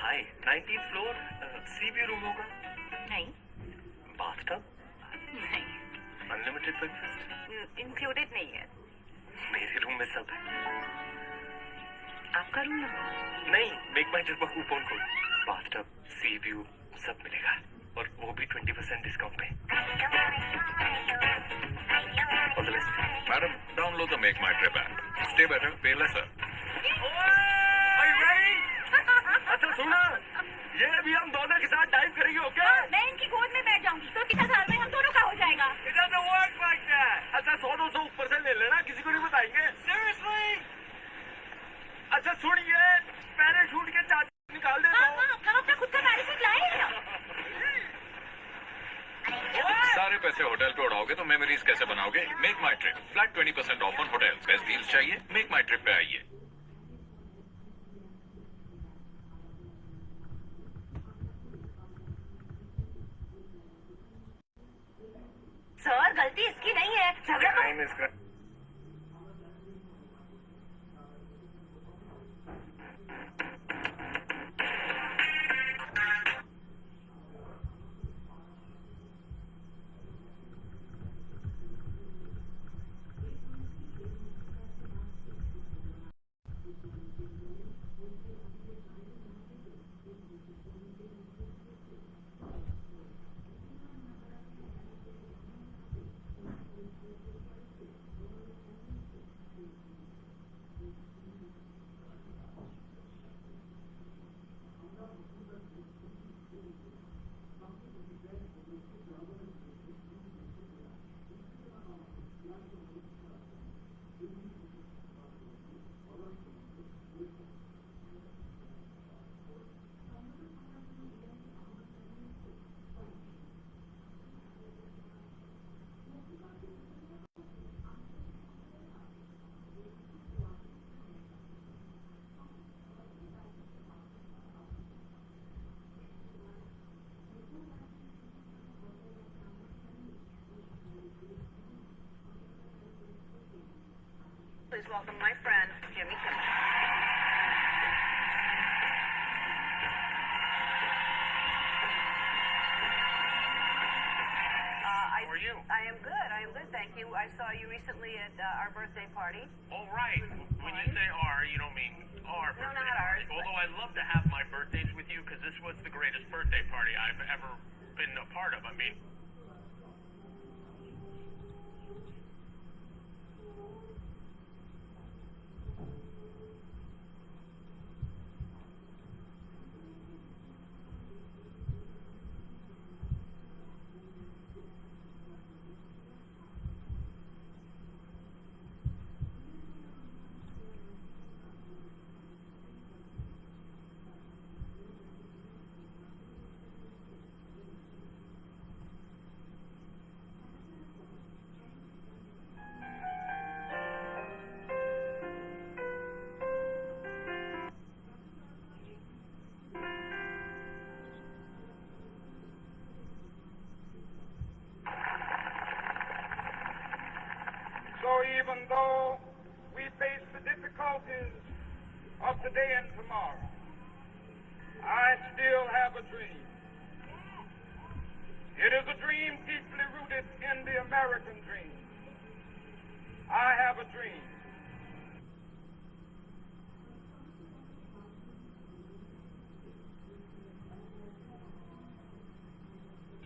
हाय 19th floor सी view room होगा? नहीं bathtub? नहीं अनलिमिटेड ब्रेकफास्ट? इंक्लूडेड नहीं है। मेरे रूम में सब है। आपका रूम नंबर? नहीं, मेक माई ट्रिप का कूपन कोड। बाथटब, सी व्यू सब मिलेगा और वो भी 20% डिस्काउंट पे। All the best. Madam, download the Make My Trip app. Stay better, pay lesser. Are you ready? अच्छा सुना, ये भी हम दोनों के साथ डाइव करेंगे, ओके? मैं इनकी गोद में बैठ जाऊंगी तो 30,000 में हम दोनों का हो जाएगा। It doesn't work like that. अच्छा 100-200 ऊपर से ले लेना, किसी को नहीं बताएंगे। Seriously? अच्छा सुनिए, पैराशूट के चार्ज निकाल देता हूँ। हम अपना खुद का पैराशूट लाए हैं। सारे पैसे होटल पे उड़ाओगे तो मेमोरीज कैसे बनाओगे? Make my trip flat 20% of on hotels. Best deals चाहिए? मेक माई ट्रिप पे आइए। सर गलती इसकी नहीं है, झगड़ा तो Time is good. Please welcome my friend Jimmy Kimmel. How are you? I am good, thank you. I saw you recently at our birthday party. Oh, right. When you say our, you don't mean our No, birthday not party. ours, but- Although I love to have my birthdays with you because this was the greatest birthday party I've ever been a part of. I mean, So even though we face the difficulties of today and tomorrow, I still have a dream. It is a dream deeply rooted in the American dream. I have a dream.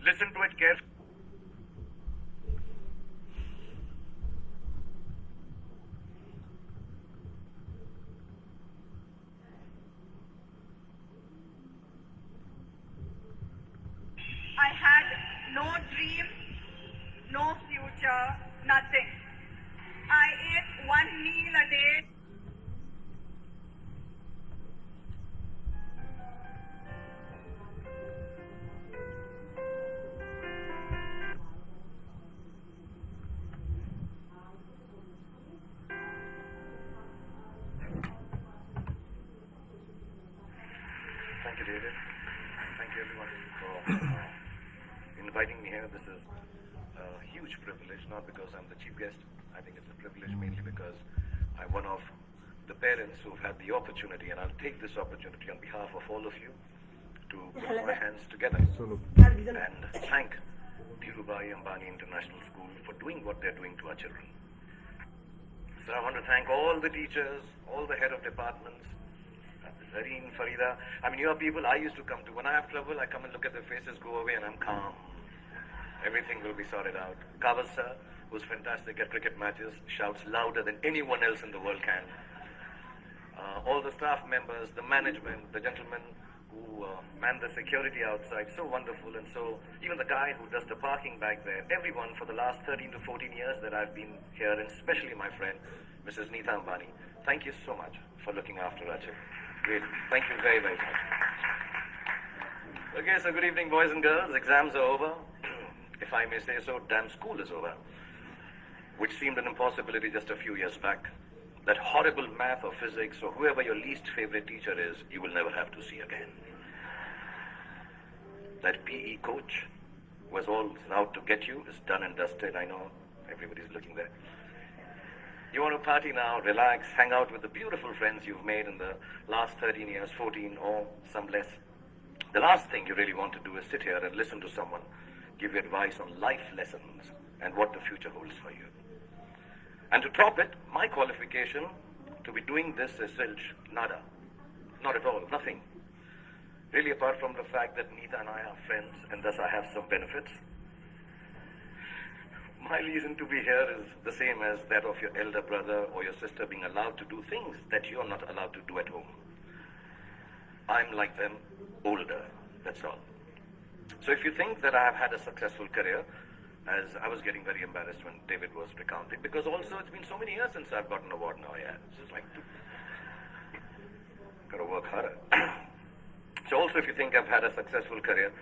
Listen to it carefully. I had no dream, no future, nothing. I ate one meal a day. Thank you, David. Thank you, everyone, for inviting me here. This is a huge privilege, not because I'm the chief guest. I think it's a privilege mainly because I'm one of the parents who've had the opportunity, and I'll take this opportunity on behalf of all of you to put my hands together and thank Dhirubhai Ambani International School for doing what they're doing to our children. So I want to thank all the teachers, all the head of departments, Zareen, Farida. I mean, you are people I used to come to. When I have trouble, I come and look at their faces, go away, and I'm calm. Everything will be sorted out. Kawal sir, who's fantastic at cricket matches, shouts louder than anyone else in the world can. All the staff members, the management, the gentlemen who man the security outside, so wonderful. And so even the guy who does the parking back there, everyone for the last 13 to 14 years that I've been here, and especially my friend, Mrs. Neeta Ambani, thank you so much for looking after our children. Really, thank you very, very much. Okay, so good evening, boys and girls. Exams are over. If I may say so, damn school is over, which seemed an impossibility just a few years back. That horrible math or physics or whoever your least favorite teacher is, you will never have to see again. That PE coach was all out to get you is done and dusted. I know everybody's looking there. You want to party now, relax, hang out with the beautiful friends you've made in the last 13 years, 14 or some less. The last thing you really want to do is sit here and listen to someone give you advice on life lessons and what the future holds for you. And to top it, my qualification to be doing this is zilch, nada. Not at all, nothing. Really, apart from the fact that Neeta and I are friends and thus I have some benefits. My reason to be here is the same as that of your elder brother or your sister being allowed to do things that you're not allowed to do at home. I'm like them, older, that's all. So if you think that I have had a successful career, as I was getting very embarrassed when David was recounting, because also it's been so many years since I've got an award now, yeah. It's just like, gotta work harder. So also if you think I've had a successful career,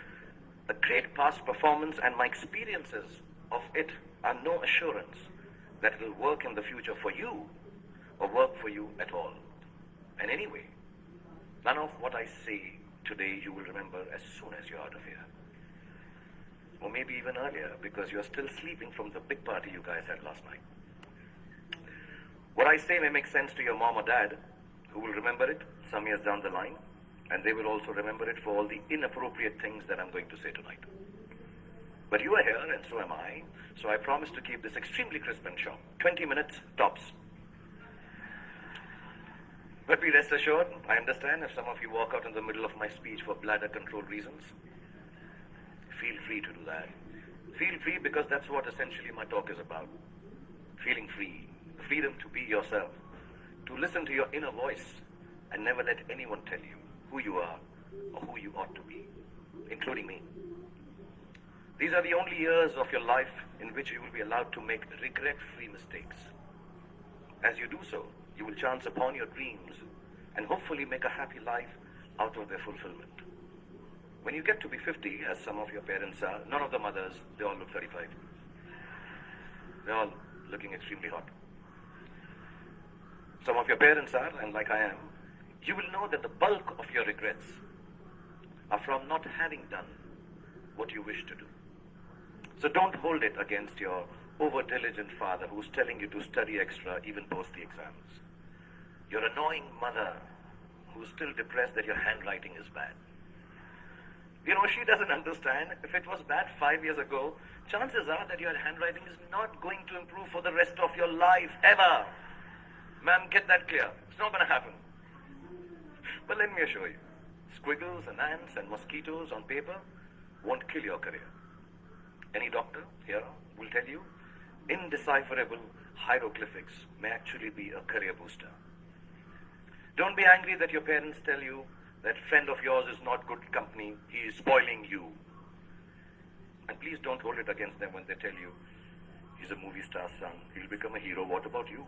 a great past performance and my experiences of it are no assurance that it will work in the future for you or work for you at all. And anyway, none of what I say today you will remember as soon as you're out of here. Or maybe even earlier, because you're still sleeping from the big party you guys had last night. What I say may make sense to your mom or dad, who will remember it some years down the line, and they will also remember it for all the inappropriate things that I'm going to say tonight. But you are here, and so am I, so I promise to keep this extremely crisp and sharp. 20 minutes, tops. But be rest assured, I understand if some of you walk out in the middle of my speech for bladder control reasons. Feel free to do that. Feel free because that's what essentially my talk is about. Feeling free. Freedom to be yourself. To listen to your inner voice and never let anyone tell you who you are or who you ought to be, including me. These are the only years of your life in which you will be allowed to make regret-free mistakes. As you do so, you will chance upon your dreams and hopefully make a happy life out of their fulfillment. When you get to be 50, as some of your parents are, none of the mothers, they all look 35. They're all looking extremely hot. Some of your parents are, and like I am, you will know that the bulk of your regrets are from not having done what you wish to do. So don't hold it against your over-diligent father who's telling you to study extra even post the exams. Your annoying mother who's still depressed that your handwriting is bad. You know, she doesn't understand. If it was bad 5 years ago, chances are that your handwriting is not going to improve for the rest of your life, ever. Ma'am, get that clear. It's not going to happen. But let me assure you, squiggles and ants and mosquitoes on paper won't kill your career. Any doctor here will tell you, indecipherable hieroglyphics may actually be a career booster. Don't be angry that your parents tell you that friend of yours is not good company, he is spoiling you. And please don't hold it against them when they tell you, he's a movie star's son, he'll become a hero, what about you?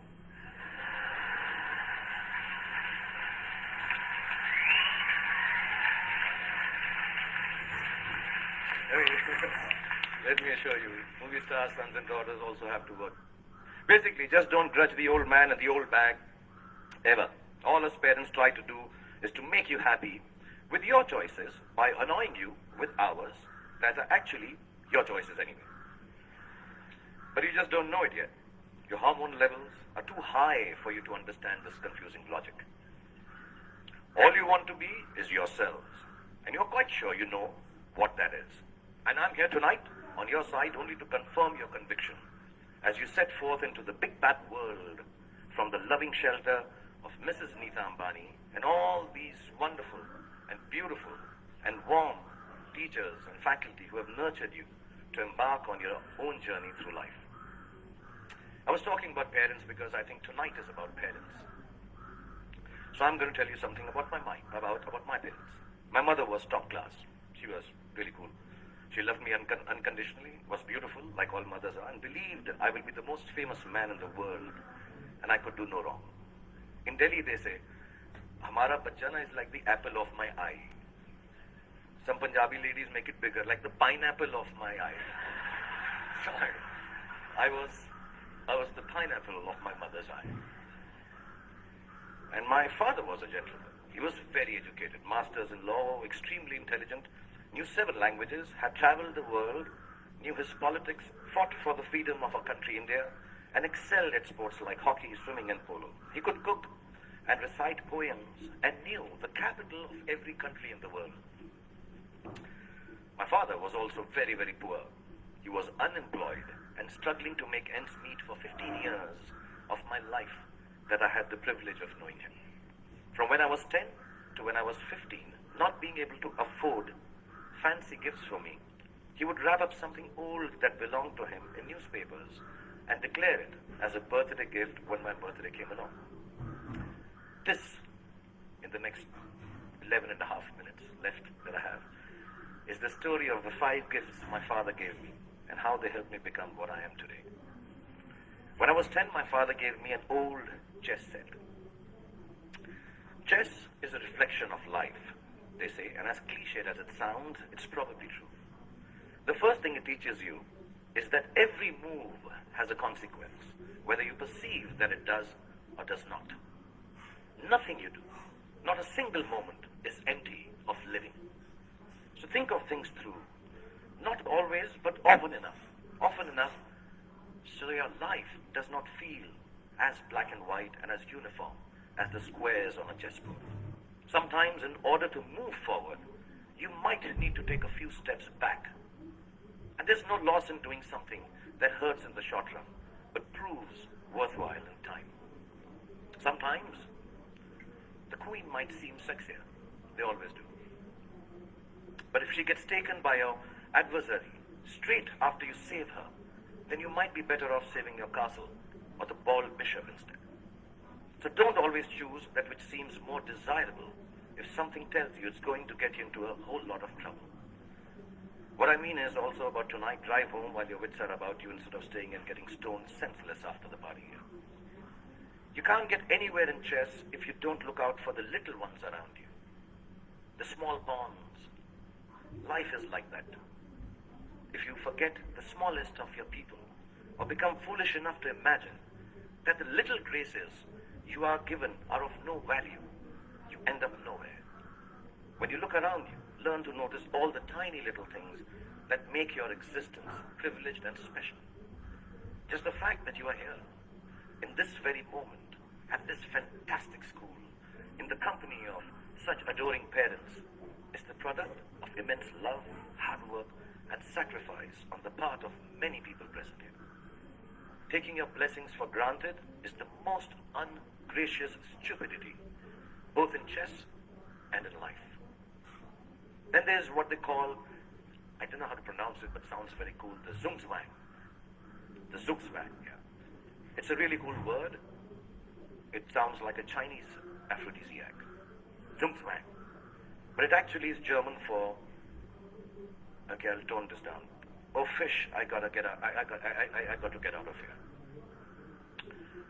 Let me assure you, movie stars, sons and daughters also have to work. Basically, just don't grudge the old man and the old bag, ever. All us parents try to do is to make you happy with your choices by annoying you with ours that are actually your choices anyway. But you just don't know it yet. Your hormone levels are too high for you to understand this confusing logic. All you want to be is yourselves, and you're quite sure you know what that is. And I'm here tonight on your side only to confirm your conviction as you set forth into the big bad world from the loving shelter of Mrs. Neeta Ambani and all these wonderful and beautiful and warm teachers and faculty who have nurtured you to embark on your own journey through life. I was talking about parents because I think tonight is about parents. So I'm going to tell you something about my parents. My mother was top class. She was really cool. She loved me unconditionally, was beautiful, like all mothers are, and believed I will be the most famous man in the world, and I could do no wrong. In Delhi, they say, "Hamara bachana is like the apple of my eye." Some Punjabi ladies make it bigger, like the pineapple of my eye. So I was the pineapple of my mother's eye. And my father was a gentleman. He was very educated, masters in law, extremely intelligent, knew 7 languages, had traveled the world, knew his politics, fought for the freedom of our country, India, and excelled at sports like hockey, swimming, and polo. He could cook and recite poems and knew the capital of every country in the world. My father was also very, very poor. He was unemployed and struggling to make ends meet for 15 years of my life that I had the privilege of knowing him. From when I was 10 to when I was 15, not being able to afford fancy gifts for me, he would wrap up something old that belonged to him in newspapers and declare it as a birthday gift when my birthday came along. This, in the next 11 and a half minutes left that I have, is the story of the 5 gifts my father gave me and how they helped me become what I am today. When I was 10, my father gave me an old chess set. Chess is a reflection of life, they say, and as cliched as it sounds, it's probably true. The first thing it teaches you is that every move has a consequence, whether you perceive that it does or does not. Nothing you do, not a single moment, is empty of living. So think of things through, not always, but often enough, so your life does not feel as black and white and as uniform as the squares on a chessboard. Sometimes, in order to move forward, you might need to take a few steps back. And there's no loss in doing something that hurts in the short run, but proves worthwhile in time. Sometimes, the queen might seem sexier. They always do. But if she gets taken by your adversary straight after you save her, then you might be better off saving your castle or the bald bishop instead. So don't always choose that which seems more desirable if something tells you it's going to get you into a whole lot of trouble. What I mean is also about tonight, drive home while your wits are about you instead of staying and getting stoned senseless after the party here. You can't get anywhere in chess if you don't look out for the little ones around you. The small bonds. Life is like that. If you forget the smallest of your people, or become foolish enough to imagine that the little graces you are given are of no value, you end up nowhere. When you look around you, learn to notice all the tiny little things that make your existence privileged and special. Just the fact that you are here, in this very moment, at this fantastic school, in the company of such adoring parents, is the product of immense love, hard work, and sacrifice on the part of many people present here. Taking your blessings for granted is the most ungracious stupidity, both in chess and in life. Then there's what they call, I don't know how to pronounce it, but sounds very cool, the Zugzwang. The Zugzwang, yeah. It's a really cool word. It sounds like a Chinese aphrodisiac. Zugzwang. But it actually is German for, okay, I'll tone this down. Oh, fish, I got to get out of here.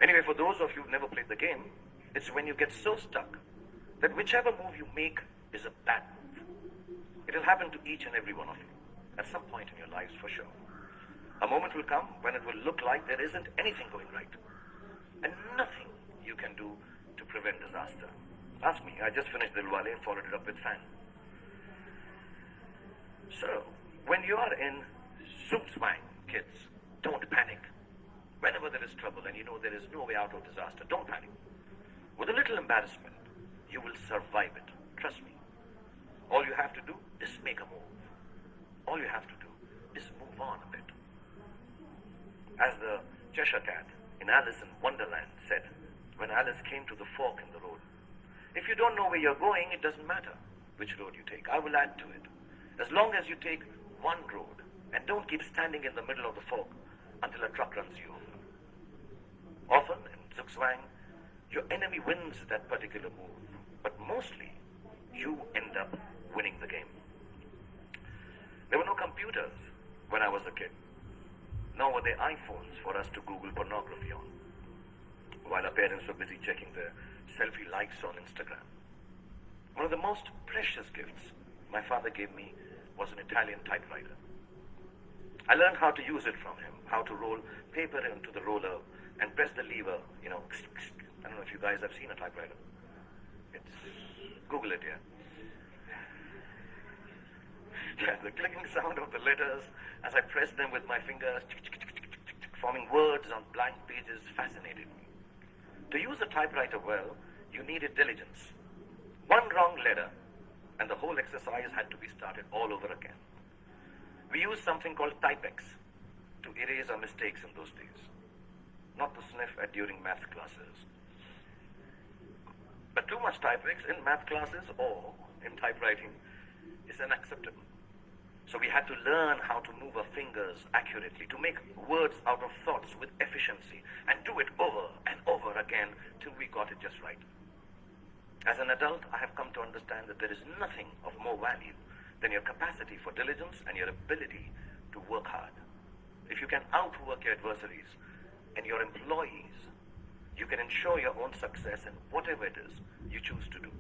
Anyway, for those of you who've never played the game, it's when you get so stuck that whichever move you make is a bad move. It'll happen to each and every one of you at some point in your lives for sure. A moment will come when it will look like there isn't anything going right and nothing you can do to prevent disaster. Ask me, I just finished Dilwale and followed it up with Fan. So, when you are in Zugzwang, kids, don't panic. Whenever there is trouble and you know there is no way out of disaster, don't panic. With a little embarrassment, you will survive it. Trust me. All you have to do is make a move. All you have to do is move on a bit. As the Cheshire Cat in Alice in Wonderland said, when Alice came to the fork in the road, if you don't know where you're going, it doesn't matter which road you take. I will add to it. As long as you take one road and don't keep standing in the middle of the fork until a truck runs you over. Often, in Zugzwang, your enemy wins that particular move, but mostly you end up winning the game. There were no computers when I was a kid, nor were there iPhones for us to Google pornography on, while our parents were busy checking their selfie likes on Instagram. One of the most precious gifts my father gave me was an Italian typewriter. I learned how to use it from him, how to roll paper into the roller and press the lever, I don't know if you guys have seen a typewriter. Google it, yeah. Yeah, the clicking sound of the letters as I pressed them with my fingers, forming words on blank pages, fascinated me. To use a typewriter well, you needed diligence. One wrong letter, and the whole exercise had to be started all over again. We used something called Typex to erase our mistakes in those days, not to sniff at during math classes. But too much Typex in math classes or in typewriting is unacceptable. So we had to learn how to move our fingers accurately, to make words out of thoughts with efficiency, and do it over and over again till we got it just right. As an adult, I have come to understand that there is nothing of more value than your capacity for diligence and your ability to work hard. If you can outwork your adversaries and your employees, you can ensure your own success in whatever it is you choose to do.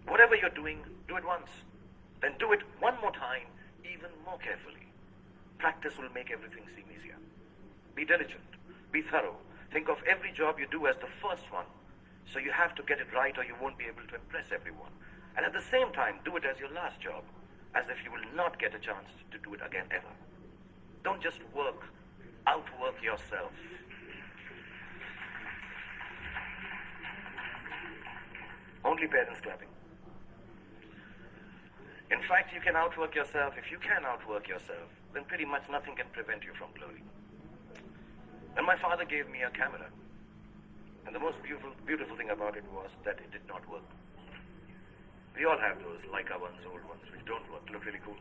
Whatever you're doing, do it once. Then do it one more time, even more carefully. Practice will make everything seem easier. Be diligent. Be thorough. Think of every job you do as the first one. So you have to get it right or you won't be able to impress everyone. And at the same time, do it as your last job, as if you will not get a chance to do it again ever. Don't just outwork yourself. Only parents clapping. In fact, you can outwork yourself. If you can outwork yourself, then pretty much nothing can prevent you from glory. And my father gave me a camera. And the most beautiful thing about it was that it did not work. We all have those Leica ones, old ones, which don't work, look really cool.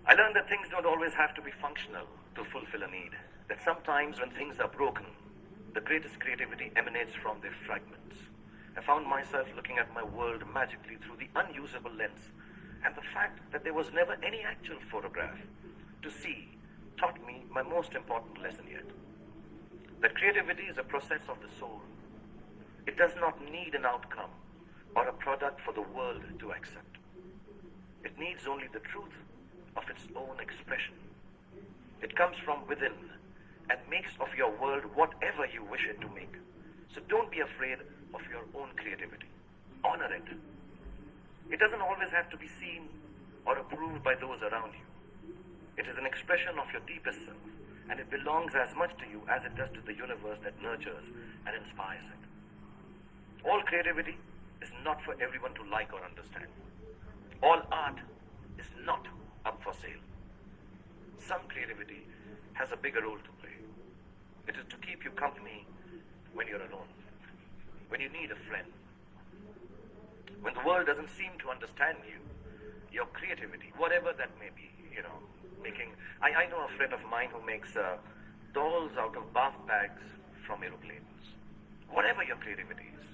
I learned that things don't always have to be functional to fulfill a need. That sometimes when things are broken, the greatest creativity emanates from their fragments. I found myself looking at my world magically through the unusable lens. And the fact that there was never any actual photograph to see taught me my most important lesson yet. That creativity is a process of the soul. It does not need an outcome or a product for the world to accept. It needs only the truth of its own expression. It comes from within and makes of your world whatever you wish it to make. So don't be afraid of your own creativity. Honor it. It doesn't always have to be seen or approved by those around you. It is an expression of your deepest self, and it belongs as much to you as it does to the universe that nurtures and inspires it. All creativity is not for everyone to like or understand. All art is not up for sale. Some creativity has a bigger role to play. It is to keep you company when you're alone, when you need a friend. When the world doesn't seem to understand you, your creativity, whatever that may be, I know a friend of mine who makes dolls out of bath bags from aeroplanes. Whatever your creativity is,